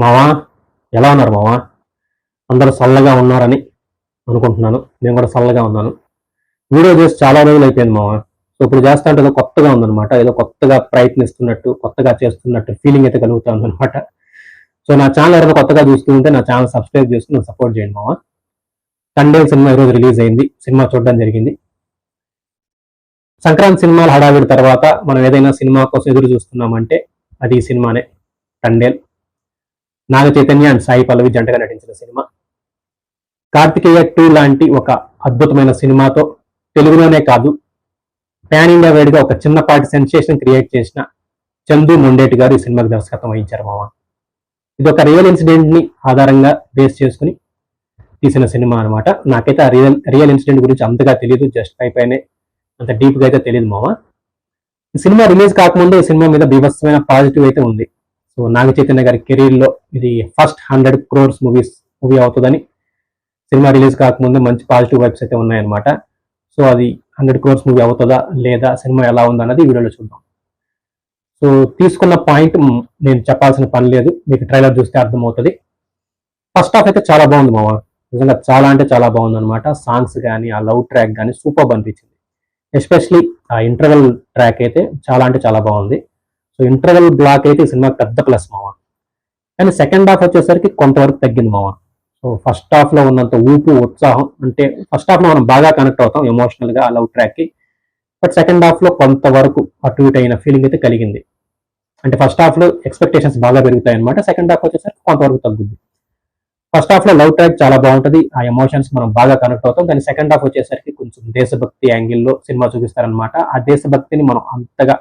మావా, ఎలా ఉన్నారు మావా? అందరూ చల్లగా ఉన్నారని అనుకుంటున్నాను. నేను కూడా చల్లగా ఉన్నాను. వీడియో చేసి చాలా రోజులు అయిపోయింది మావా. సో ఇప్పుడు చేస్తా అంటే ఏదో కొత్తగా ఉందన్నమాట. ఏదో కొత్తగా ప్రయత్నిస్తున్నట్టు, కొత్తగా చేస్తున్నట్టు ఫీలింగ్ అయితే కలుగుతా ఉందన్నమాట. సో నా ఛానల్ ఎవరైనా కొత్తగా చూస్తూ ఉంటే నా ఛానల్ సబ్స్క్రైబ్ చేసుకుని నన్ను సపోర్ట్ చేయండి మావా. తండేల్ సినిమా ఈరోజు రిలీజ్ అయింది. సినిమా చూడడం జరిగింది. సంక్రాంతి సినిమాల హడావిడి తర్వాత మనం ఏదైనా సినిమా కోసం ఎదురు చూస్తున్నామంటే అది ఈ సినిమానే, తండేల్. నాగ చైతన్య అండ్ సాయి పల్లవి జంటగా నటించిన సినిమా. కార్తికేయ 2 లాంటి ఒక అద్భుతమైన సినిమాతో తెలుగులోనే కాదు పాన్ ఇండియా వైడ్గా ఒక చిన్నపాటి సెన్సేషన్ క్రియేట్ చేసిన చందు మొండేటి గారు ఈ సినిమాకి దర్శకత్వం వహించారు మామ. ఇది ఒక రియల్ ఇన్సిడెంట్ ని ఆధారంగా బేస్ చేసుకుని తీసిన సినిమా అనమాట. నాకైతే ఆ రియల్ ఇన్సిడెంట్ గురించి అంతగా తెలియదు, జస్ట్ పైనే అంత డీప్ గా అయితే తెలియదు మామ. ఈ సినిమా రిలీజ్ కాకముందే ఈ సినిమా మీద బీభత్సమైన పాజిటివ్ అయితే ఉంది. సో నాగ చైతన్య గారి కెరీర్ లో ఇది ఫస్ట్ 100 crores మూవీ అవుతుందని సినిమా రిలీజ్ కాకముందే మంచి పాజిటివ్ వైబ్స్ అయితే ఉన్నాయన్నమాట. సో అది 100 crores మూవీ అవుతుందా లేదా, సినిమా ఎలా ఉందన్నది వీడియోలో చూద్దాం. సో తీసుకున్న పాయింట్ నేను చెప్పాల్సిన పని లేదు, మీకు ట్రైలర్ చూస్తే అర్థమవుతుంది. ఫస్ట్ హాఫ్ అయితే చాలా బాగుంది మామ, నిజంగా చాలా అంటే చాలా బాగుంది అనమాట. సాంగ్స్ కానీ ఆ లవ్ ట్రాక్ కానీ సూపర్ అనిపించింది. ఎస్పెషలీ ఆ ఇంటర్వెల్ ట్రాక్ అయితే చాలా అంటే చాలా బాగుంది. సో ఇంటర్వెల్ బ్లాక్ అయితే ఈ సినిమా పెద్ద ప్లస్ మామ. కానీ సెకండ్ హాఫ్ వచ్చేసరికి కొంతవరకు తగ్గింది మామ. సో ఫస్ట్ హాఫ్ లో ఉన్నంత ఊపు ఉత్సాహం, అంటే ఫస్ట్ హాఫ్ లో మనం బాగా కనెక్ట్ అవుతాం ఎమోషనల్ గా ఆ లవ్ ట్రాక్ కి. బట్ సెకండ్ హాఫ్ లో కొంతవరకు అటు ఇటు అయిన ఫీలింగ్ అయితే కలిగింది. అంటే ఫస్ట్ హాఫ్ లో ఎక్స్పెక్టేషన్స్ బాగా పెరుగుతాయి అనమాట, సెకండ్ హాఫ్ వచ్చేసరికి కొంతవరకు తగ్గుద్ది. ఫస్ట్ హాఫ్ లో లవ్ ట్రాక్ చాలా బాగుంటది, ఆ ఎమోషన్స్ మనం బాగా కనెక్ట్ అవుతాం. కానీ సెకండ్ హాఫ్ వచ్చేసరికి కొంచెం దేశభక్తి యాంగిల్లో సినిమా చూపిస్తారనమాట. ఆ దేశభక్తిని మనం అంతగా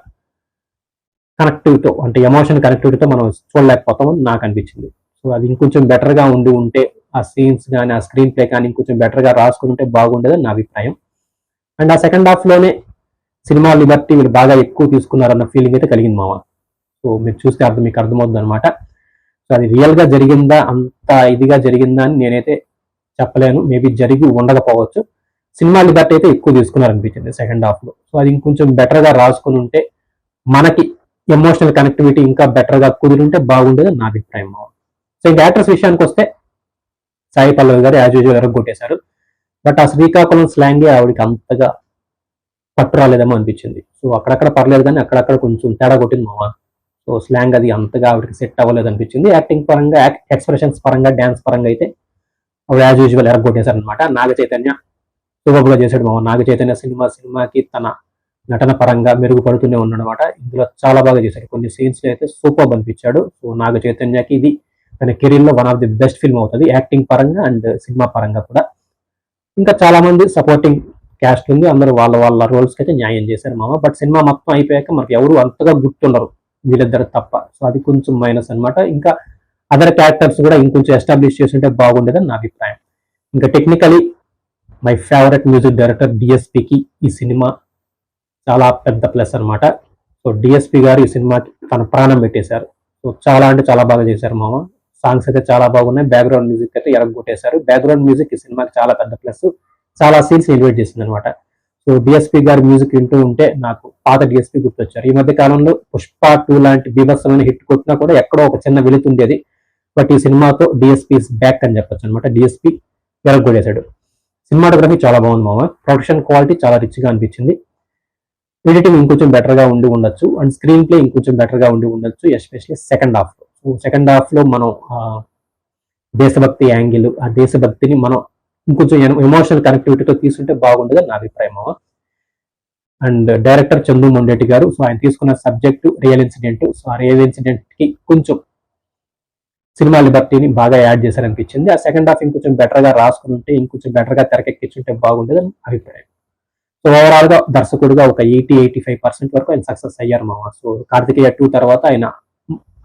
కనెక్టివిటీతో, అంటే ఎమోషన్ కనెక్టివిటీతో మనం చూడలేకపోతామని నాకు అనిపించింది. సో అది ఇంకొంచెం బెటర్ గా ఉంటే ఆ సీన్స్ కానీ ఆ స్క్రీన్ ప్లే కానీ ఇంకొంచెం బెటర్ గా రాసుకుని ఉంటే బాగుండేదని నా అభిప్రాయం. అండ్ ఆ సెకండ్ హాఫ్ లోనే సినిమా లిబర్టీ వీళ్ళు బాగా ఎక్కువ తీసుకున్నారన్న ఫీలింగ్ అయితే కలిగింది మామ. సో మీరు చూస్తే మీకు అర్థమవుతుంది అనమాట. సో అది రియల్ గా జరిగిందా, అంత ఇదిగా జరిగిందా అని నేనైతే చెప్పలేను, మేబీ జరిగి ఉండకపోవచ్చు. సినిమా లిబర్టీ అయితే ఎక్కువ తీసుకున్నారనిపించింది సెకండ్ హాఫ్ లో. సో అది ఇంకొంచెం బెటర్ గా రాసుకుని ఉంటే మనకి ఎమోషనల్ కనెక్టివిటీ ఇంకా బెటర్ గా కుదిరింటే బాగుండేది నా అభిప్రాయం మామ. సో ఇంకా యాక్టర్స్ విషయానికి వస్తే సాయి పల్లవి గారు యాజ్ యూజువల్ ఎరగొట్టేశారు. బట్ ఆ శ్రీకాకుళం స్లాంగే ఆవిడకి అంతగా పట్టు రాలేదేమో అనిపించింది. సో అక్కడక్కడ పర్లేదు కానీ అక్కడక్కడ కొంచెం తేడా కొట్టింది మామ. సో స్లాంగ్ అది అంతగా ఆవిడకి సెట్ అవ్వలేదు అనిపించింది. యాక్టింగ్ పరంగా, ఎక్స్ప్రెషన్స్ పరంగా, డ్యాన్స్ పరంగా అయితే ఆవిడ యాజ్ యూజువల్ ఎరగొట్టేశారు అనమాట. నాగ చైతన్య సూపర్గా చేశాడు మామ. నాగ చైతన్య సినిమాకి తన నటన పరంగా మెరుగుపడుతూనే ఉన్నాడనమాట. ఇందులో చాలా బాగా చేశాడు, కొన్ని సీన్స్ అయితే సూపర్ అనిపించాడు. సో నాగ చైతన్యకి ఇది తన కెరీర్ లో one of the best film అవుతుంది, యాక్టింగ్ పరంగా అండ్ సినిమా పరంగా కూడా. ఇంకా చాలా మంది సపోర్టింగ్ క్యాస్ట్ ఉంది, అందరూ వాళ్ళ రోల్స్ అయితే న్యాయం చేశారు మామ. బట్ సినిమా మొత్తం అయిపోయాక మనకి ఎవరు అంతగా గుర్తుండరు వీళ్ళిద్దరు తప్ప. సో అది కొంచెం మైనస్ అనమాట. ఇంకా అదర్ క్యారెక్టర్స్ కూడా ఇంకొంచెం ఎస్టాబ్లిష్ చేసి ఉంటే బాగుండేదని నా అభిప్రాయం. ఇంకా technically my favourite music director డిఎస్పికి ఈ సినిమా చాలా పెద్ద ప్లస్ అనమాట. సో డిఎస్పి గారు ఈ సినిమాకి తన ప్రాణం పెట్టేశారు. సో చాలా అంటే చాలా బాగా చేశారు మామ. సాంగ్స్ అయితే చాలా బాగున్నాయి, బ్యాక్గ్రౌండ్ మ్యూజిక్ అయితే ఎరగొట్టేశారు. బ్యాక్గ్రౌండ్ మ్యూజిక్ ఈ సినిమాకి చాలా పెద్ద ప్లస్, చాలా సీన్స్ ఎలివేట్ చేసింది అనమాట. సో డిఎస్పి గారి మ్యూజిక్ వింటూ ఉంటే నాకు పాత డిఎస్పి గుర్తొచ్చారు. ఈ మధ్య కాలంలో పుష్ప 2 లాంటి బీభత్సమైన హిట్ కొట్టినా కూడా ఎక్కడో ఒక చిన్న వెలుతుండేది. బట్ ఈ సినిమాతో డిఎస్పి బ్యాక్ అని చెప్పొచ్చు అనమాట. డిఎస్పి ఎరగొట్టేశాడు. సినిమాటోగ్రఫీ చాలా బాగుంది మామ. ప్రొడక్షన్ క్వాలిటీ చాలా రిచ్ గా అనిపించింది. ఎడిటింగ్ ఇంకొంచెం బెటర్ గా ఉండి ఉండొచ్చు, అండ్ స్క్రీన్ ప్లే ఇంకొంచెం బెటర్ గా ఉండి ఉండొచ్చు, ఎస్పెషల్లీ సెకండ్ హాఫ్ లో. సో సెకండ్ హాఫ్ లో మనం దేశభక్తి యాంగిల్, ఆ దేశభక్తిని మనం ఇంకొంచెం ఎమోషనల్ కనెక్టివిటీతో తీసుకుంటే బాగుండేదని నా అభిప్రాయం. అండ్ డైరెక్టర్ చందు మొండేటి గారు, సో ఆయన తీసుకున్న సబ్జెక్టు రియల్ ఇన్సిడెంట్. సో ఆ రియల్ ఇన్సిడెంట్ కి కొంచెం సినిమా లిబర్టీని బాగా యాడ్ చేశారనిపించింది. ఆ సెకండ్ హాఫ్ ఇంకొంచెం బెటర్ గా రాసుకుని ఉంటే, ఇంకొంచెం బెటర్ గా తెరకెక్కించుంటే బాగుండేదని అభిప్రాయం. సో ఓవరాల్ గా దర్శకుడుగా ఒక 80-85% వరకు ఆయన సక్సెస్ అయ్యారు మామ. సో కార్తికేయ 2 తర్వాత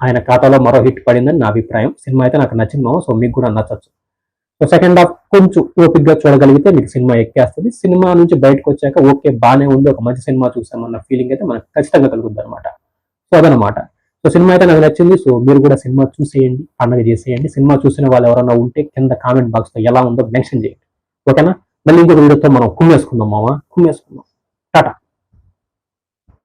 ఆయన ఖాతాలో మరో హిట్ పడిందని నా అభిప్రాయం. సినిమా అయితే నాకు నచ్చింది మామ. సో మీకు కూడా నచ్చచ్చు. సో సెకండ్ హాఫ్ కొంచెం ఓపిక్ గా చూడగలిగితే మీకు సినిమా ఎక్కేస్తుంది. సినిమా నుంచి బయటకు వచ్చాక ఓకే బాగానే ఉంది, ఒక మంచి సినిమా చూసామన్న ఫీలింగ్ అయితే మనకు ఖచ్చితంగా కలుగుద్ది అనమాట. సో అదనమాట. సో సినిమా అయితే నాకు నచ్చింది. సో మీరు కూడా సినిమా చూసేయండి, పండుగ చేసేయండి. సినిమా చూసిన వాళ్ళు ఎవరైనా ఉంటే కింద కామెంట్ బాక్స్ లో ఎలా ఉందో మెన్షన్ చేయండి, ఓకేనా? మళ్ళీ ఇంకొక వీడియోతో మనం కుమ్మేసుకుందాం మామ, కుమ్మేసుకుందాం. టాటా.